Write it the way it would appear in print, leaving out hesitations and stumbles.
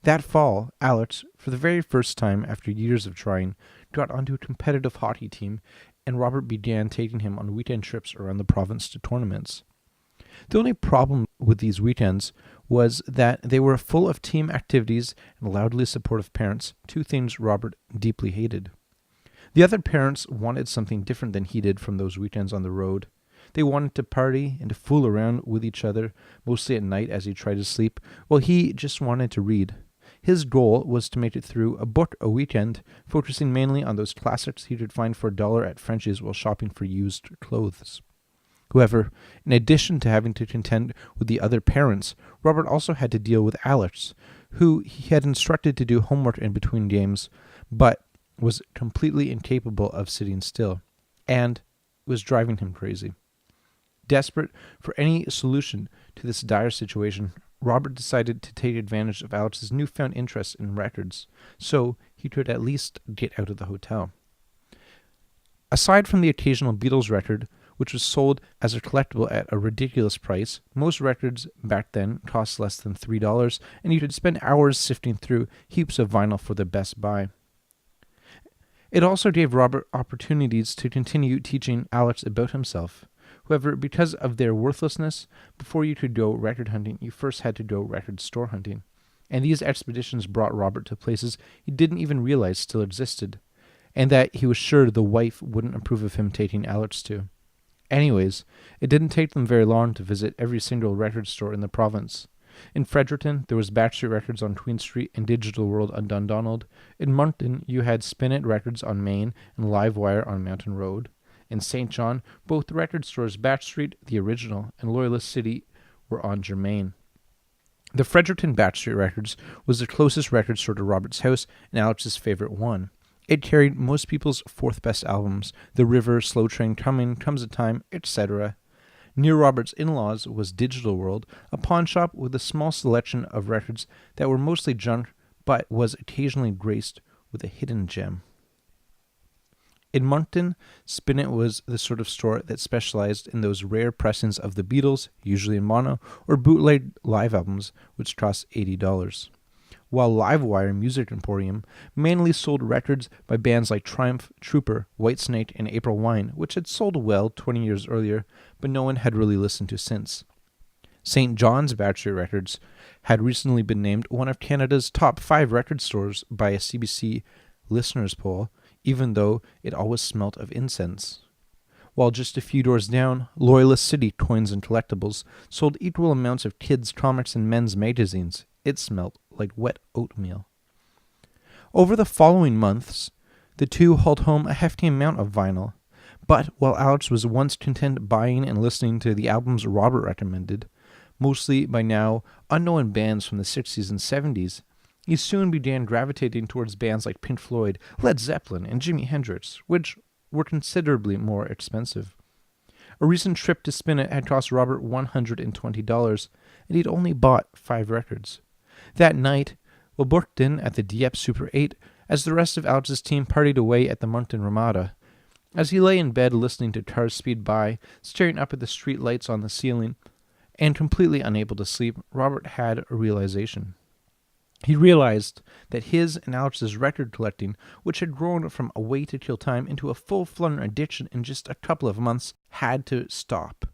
That fall, Alex, for the very first time after years of trying, got onto a competitive hockey team, and Robert began taking him on weekend trips around the province to tournaments. The only problem with these weekends was that they were full of team activities and loudly supportive parents, two things Robert deeply hated. The other parents wanted something different than he did from those weekends on the road. They wanted to party and to fool around with each other, mostly at night as he tried to sleep, while he just wanted to read. His goal was to make it through a book a weekend, focusing mainly on those classics he could find for $1 at French's while shopping for used clothes. However, in addition to having to contend with the other parents, Robert also had to deal with Alex, who he had instructed to do homework in between games, but was completely incapable of sitting still, and was driving him crazy. Desperate for any solution to this dire situation, Robert decided to take advantage of Alex's newfound interest in records, so he could at least get out of the hotel. Aside from the occasional Beatles record, which was sold as a collectible at a ridiculous price, most records back then cost less than $3, and you could spend hours sifting through heaps of vinyl for the best buy. It also gave Robert opportunities to continue teaching Alex about himself. However, because of their worthlessness, before you could go record hunting, you first had to go record store hunting. And these expeditions brought Robert to places he didn't even realize still existed, and that he was sure the wife wouldn't approve of him taking Alex to. Anyways, it didn't take them very long to visit every single record store in the province. In Fredericton, there was Backstreet Records on Queen Street and Digital World on Dundonald. In Moncton, you had Spin It Records on Main and Livewire on Mountain Road. In St. John, both the record stores Backstreet, the original, and Loyalist City were on Germain. The Fredericton Backstreet Records was the closest record store to Robert's house and Alex's favorite one. It carried most people's fourth best albums, The River, Slow Train Coming, Comes a Time, etc. Near Robert's in-laws was Digital World, a pawn shop with a small selection of records that were mostly junk, but was occasionally graced with a hidden gem. In Moncton, Spin It was the sort of store that specialized in those rare pressings of the Beatles, usually in mono, or bootleg live albums, which cost $80. While Livewire Music Emporium mainly sold records by bands like Triumph, Trooper, Whitesnake, and April Wine, which had sold well 20 years earlier, but no one had really listened to since. St. John's Backstreet Records had recently been named one of Canada's top 5 record stores by a CBC listeners poll, even though it always smelt of incense. While just a few doors down, Loyalist City Coins and Collectibles sold equal amounts of kids' comics and men's magazines. It smelt like wet oatmeal. Over the following months, the two hauled home a hefty amount of vinyl, but while Alex was once content buying and listening to the albums Robert recommended, mostly by now unknown bands from the 60s and 70s, he soon began gravitating towards bands like Pink Floyd, Led Zeppelin, and Jimi Hendrix, which were considerably more expensive. A recent trip to Spin It had cost Robert $120, and he'd only bought 5 records. That night, we booked in at the Dieppe Super 8 as the rest of Alex's team partied away at the Moncton Ramada. As he lay in bed listening to cars speed by, staring up at the street lights on the ceiling, and completely unable to sleep, Robert had a realization. He realized that his and Alex's record collecting, which had grown from a way to kill time into a full-flung addiction in just a couple of months, had to stop.